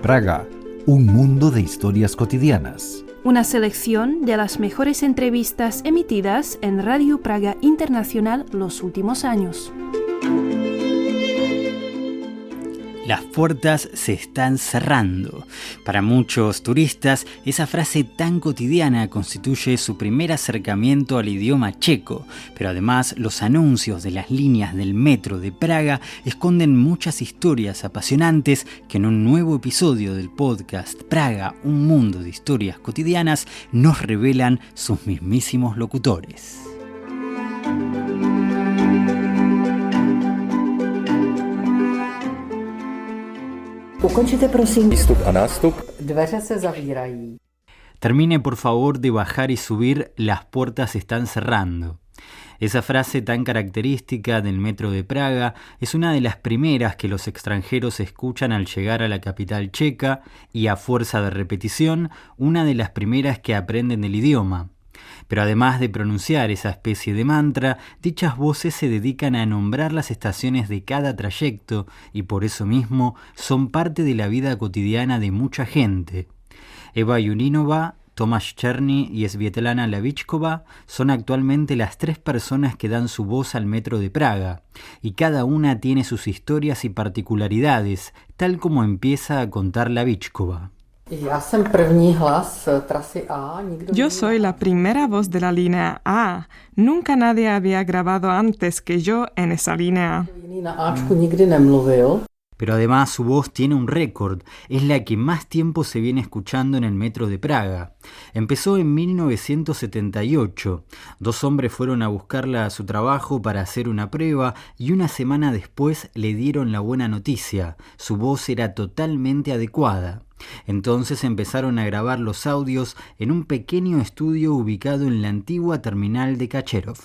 Praga, un mundo de historias cotidianas. Una selección de las mejores entrevistas emitidas en Radio Praga Internacional los últimos años. Las puertas se están cerrando. Para muchos turistas, esa frase tan cotidiana constituye su primer acercamiento al idioma checo, pero además los anuncios de las líneas del metro de Praga esconden muchas historias apasionantes que en un nuevo episodio del podcast Praga, un mundo de historias cotidianas, nos revelan sus mismísimos locutores. Ukončite prosím výstup a nástup. Dveře se zavírají. Termine por favor de bajar y subir, las puertas se están cerrando. Esa frase tan característica del metro de Praga es una de las primeras que los extranjeros escuchan al llegar a la capital checa y, a fuerza de repetición, una de las primeras que aprenden del idioma. Pero además de pronunciar esa especie de mantra, dichas voces se dedican a nombrar las estaciones de cada trayecto y por eso mismo son parte de la vida cotidiana de mucha gente. Eva Yurinova, Tomáš Černý y Světlana Lavičková son actualmente las tres personas que dan su voz al metro de Praga, y cada una tiene sus historias y particularidades, tal como empieza a contar Lavičková. Yo soy la primera voz de la línea A. Nunca nadie había grabado antes que yo en esa línea. Pero además su voz tiene un récord, es la que más tiempo se viene escuchando en el metro de Praga. Empezó en 1978. 2 hombres fueron a buscarla a su trabajo para hacer una prueba y una semana después le dieron la buena noticia. Su voz era totalmente adecuada. Entonces empezaron a grabar los audios en un pequeño estudio ubicado en la antigua terminal de Kacherov.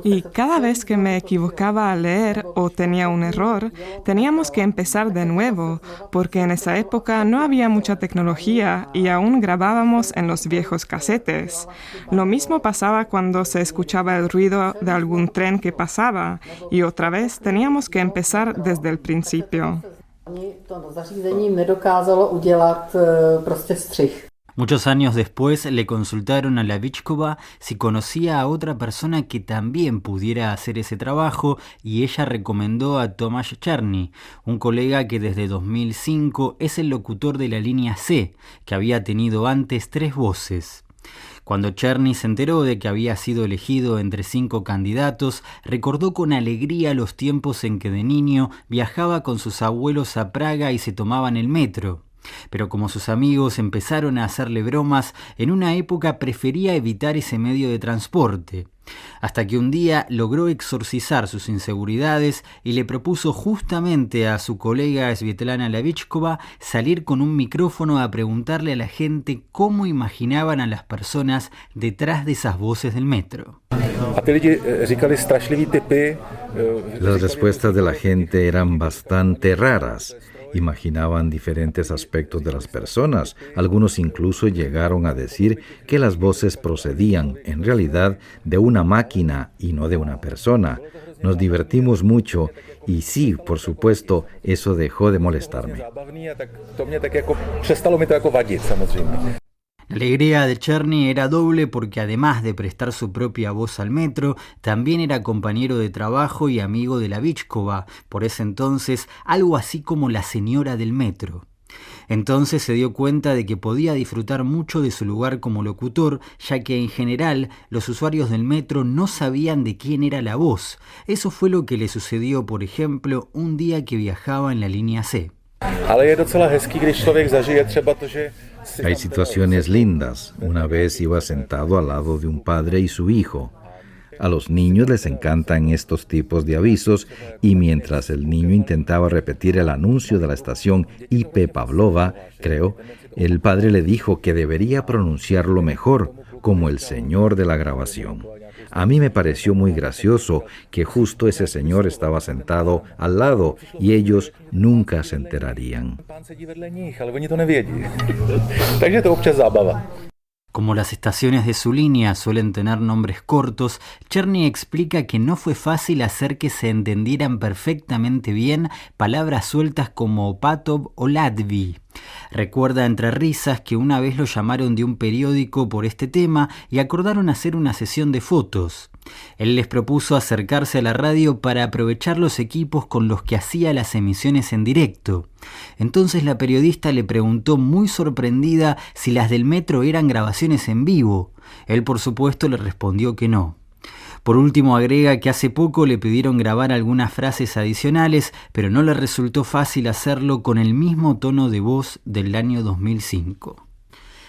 Y cada vez que me equivocaba al leer o tenía un error, teníamos que empezar de nuevo, porque en esa época no había mucha tecnología y aún grabábamos en los viejos casetes. Lo mismo pasaba cuando se escuchaba el ruido de algún tren que pasaba, y otra vez teníamos que empezar desde el principio. Muchos años después le consultaron a Lavičková si conocía a otra persona que también pudiera hacer ese trabajo y ella recomendó a Tomáš Černý, un colega que desde 2005 es el locutor de la línea C, que había tenido antes 3 voces. Cuando Černý se enteró de que había sido elegido entre 5 candidatos, recordó con alegría los tiempos en que de niño viajaba con sus abuelos a Praga y se tomaban el metro. Pero como sus amigos empezaron a hacerle bromas, en una época prefería evitar ese medio de transporte. Hasta que un día logró exorcizar sus inseguridades y le propuso justamente a su colega Světlana Lavičková salir con un micrófono a preguntarle a la gente cómo imaginaban a las personas detrás de esas voces del metro. Las respuestas de la gente eran bastante raras. Imaginaban diferentes aspectos de las personas. Algunos incluso llegaron a decir que las voces procedían, en realidad, de una máquina y no de una persona. Nos divertimos mucho y sí, por supuesto, eso dejó de molestarme. La alegría de Černý era doble porque además de prestar su propia voz al metro, también era compañero de trabajo y amigo de Lavičková, por ese entonces algo así como la señora del metro. Entonces se dio cuenta de que podía disfrutar mucho de su lugar como locutor, ya que en general los usuarios del metro no sabían de quién era la voz. Eso fue lo que le sucedió, por ejemplo, un día que viajaba en la línea C. Hay situaciones lindas. Una vez iba sentado al lado de un padre y su hijo. A los niños les encantan estos tipos de avisos y mientras el niño intentaba repetir el anuncio de la estación IP Pavlova, creo, el padre le dijo que debería pronunciarlo mejor, como el señor de la grabación. A mí me pareció muy gracioso que justo ese señor estaba sentado al lado y ellos nunca se enterarían. Como las estaciones de su línea suelen tener nombres cortos, Cherny explica que no fue fácil hacer que se entendieran perfectamente bien palabras sueltas como Opatov o Latvi. Recuerda entre risas que una vez lo llamaron de un periódico por este tema y acordaron hacer una sesión de fotos. Él les propuso acercarse a la radio para aprovechar los equipos con los que hacía las emisiones en directo. Entonces la periodista le preguntó muy sorprendida si las del metro eran grabaciones en vivo. Él por supuesto le respondió que no. Por último agrega que hace poco le pidieron grabar algunas frases adicionales, pero no le resultó fácil hacerlo con el mismo tono de voz del año 2005.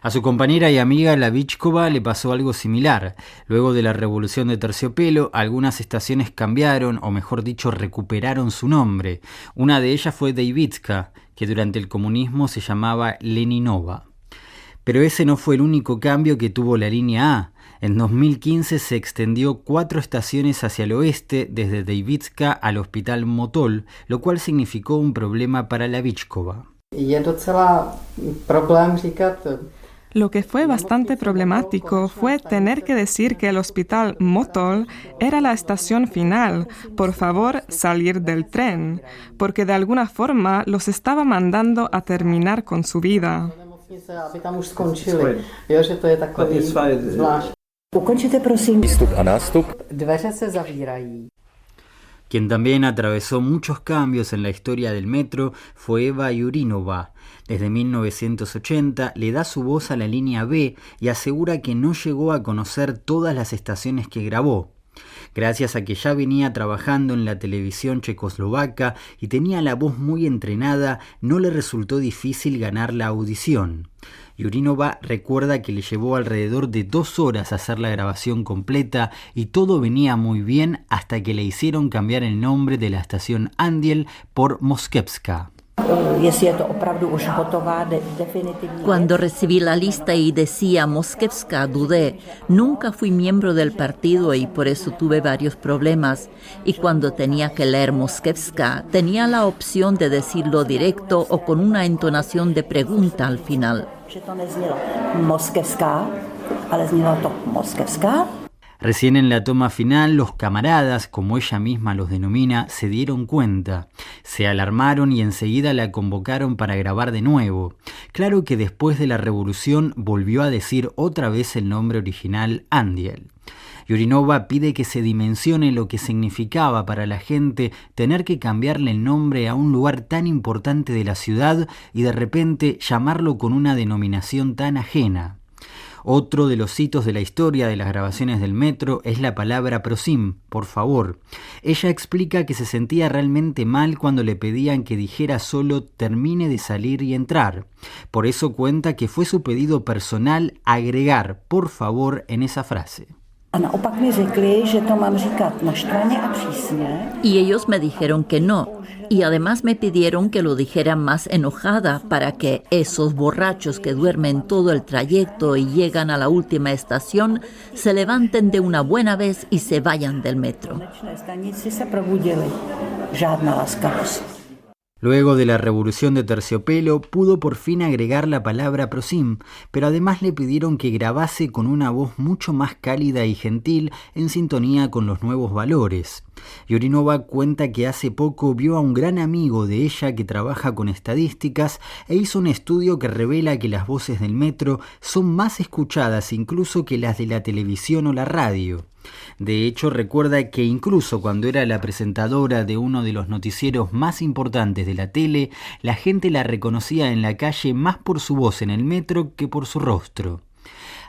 A su compañera y amiga la Vichkova le pasó algo similar. Luego de la Revolución de Terciopelo, algunas estaciones cambiaron, o mejor dicho, recuperaron su nombre. Una de ellas fue Deividska, que durante el comunismo se llamaba Leninova. Pero ese no fue el único cambio que tuvo la línea A. En 2015 se extendió 4 estaciones hacia el oeste, desde Deividska al Hospital Motol, lo cual significó un problema para la Vichkova. Lo que fue bastante problemático fue tener que decir que el Hospital Motol era la estación final, por favor salir del tren, porque de alguna forma los estaba mandando a terminar con su vida. Ukončete prosím. Výstup a nástup. Dveře se zavírají. Quien también atravesó muchos cambios en la historia del metro fue Eva Yurinova. Desde 1980 le da su voz a la línea B y asegura que no llegó a conocer todas las estaciones que grabó. Gracias a que ya venía trabajando en la televisión checoslovaca y tenía la voz muy entrenada, no le resultó difícil ganar la audición. Yurinova recuerda que le llevó alrededor de 2 horas hacer la grabación completa y todo venía muy bien hasta que le hicieron cambiar el nombre de la estación Andiel por Moskevska. Cuando recibí la lista y decía Moskevska, dudé. Nunca fui miembro del partido y por eso tuve varios problemas. Y cuando tenía que leer Moskevska, tenía la opción de decirlo directo o con una entonación de pregunta al final. Recién en la toma final, los camaradas, como ella misma los denomina, se dieron cuenta. Se alarmaron y enseguida la convocaron para grabar de nuevo. Claro que después de la revolución volvió a decir otra vez el nombre original Andiel. Yurinova pide que se dimensione lo que significaba para la gente tener que cambiarle el nombre a un lugar tan importante de la ciudad y de repente llamarlo con una denominación tan ajena. Otro de los hitos de la historia de las grabaciones del metro es la palabra prosim, por favor. Ella explica que se sentía realmente mal cuando le pedían que dijera solo termine de salir y entrar. Por eso cuenta que fue su pedido personal agregar por favor en esa frase. Y ellos me dijeron que no. Y además me pidieron que lo dijera más enojada para que esos borrachos que duermen todo el trayecto y llegan a la última estación se levanten de una buena vez y se vayan del metro. Luego de la Revolución de Terciopelo pudo por fin agregar la palabra prosim, pero además le pidieron que grabase con una voz mucho más cálida y gentil en sintonía con los nuevos valores. Yurinova cuenta que hace poco vio a un gran amigo de ella que trabaja con estadísticas e hizo un estudio que revela que las voces del metro son más escuchadas incluso que las de la televisión o la radio. De hecho, recuerda que incluso cuando era la presentadora de uno de los noticieros más importantes de la tele, la gente la reconocía en la calle más por su voz en el metro que por su rostro.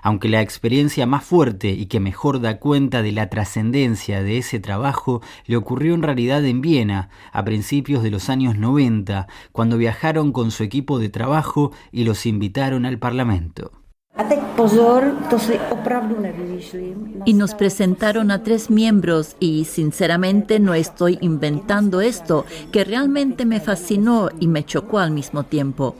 Aunque la experiencia más fuerte y que mejor da cuenta de la trascendencia de ese trabajo le ocurrió en realidad en Viena, a principios de los años 90, cuando viajaron con su equipo de trabajo y los invitaron al Parlamento. Y nos presentaron a 3 miembros y sinceramente no estoy inventando esto, que realmente me fascinó y me chocó al mismo tiempo.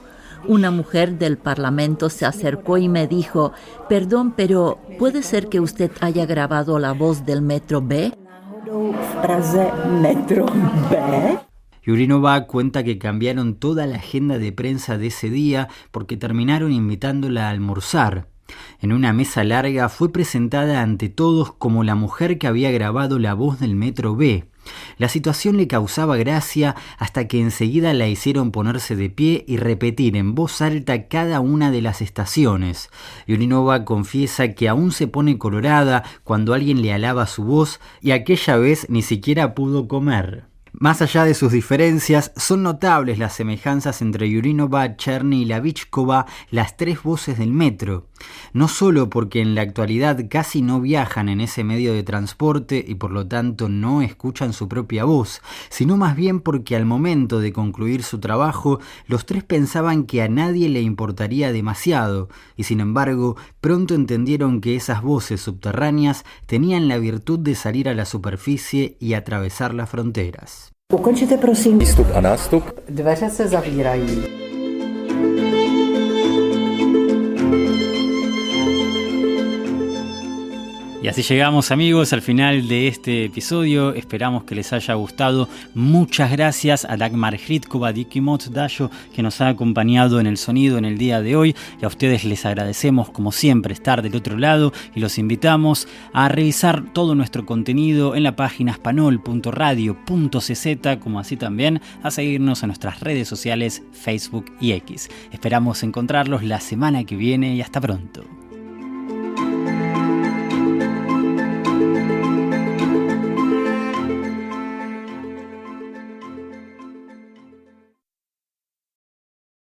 Una mujer del Parlamento se acercó y me dijo, perdón, pero ¿puede ser que usted haya grabado la voz del Metro B? Metro B. Yurinova cuenta que cambiaron toda la agenda de prensa de ese día porque terminaron invitándola a almorzar. En una mesa larga fue presentada ante todos como la mujer que había grabado la voz del Metro B. La situación le causaba gracia hasta que enseguida la hicieron ponerse de pie y repetir en voz alta cada una de las estaciones. Yurinova confiesa que aún se pone colorada cuando alguien le alaba su voz y aquella vez ni siquiera pudo comer. Más allá de sus diferencias, son notables las semejanzas entre Yurinova, Cherny y Lavichkova, las tres voces del metro. No solo porque en la actualidad casi no viajan en ese medio de transporte y por lo tanto no escuchan su propia voz, sino más bien porque al momento de concluir su trabajo, los tres pensaban que a nadie le importaría demasiado, y sin embargo, pronto entendieron que esas voces subterráneas tenían la virtud de salir a la superficie y atravesar las fronteras. Ukončite prosím výstup a nástup. Dveře se zavírají. Y así llegamos, amigos, al final de este episodio. Esperamos que les haya gustado. Muchas gracias a Dagmar Hritkova Dikimot Dayo, que nos ha acompañado en el sonido en el día de hoy. Y a ustedes les agradecemos, como siempre, estar del otro lado y los invitamos a revisar todo nuestro contenido en la página espanol.radio.cz, como así también a seguirnos en nuestras redes sociales Facebook y X. Esperamos encontrarlos la semana que viene y hasta pronto.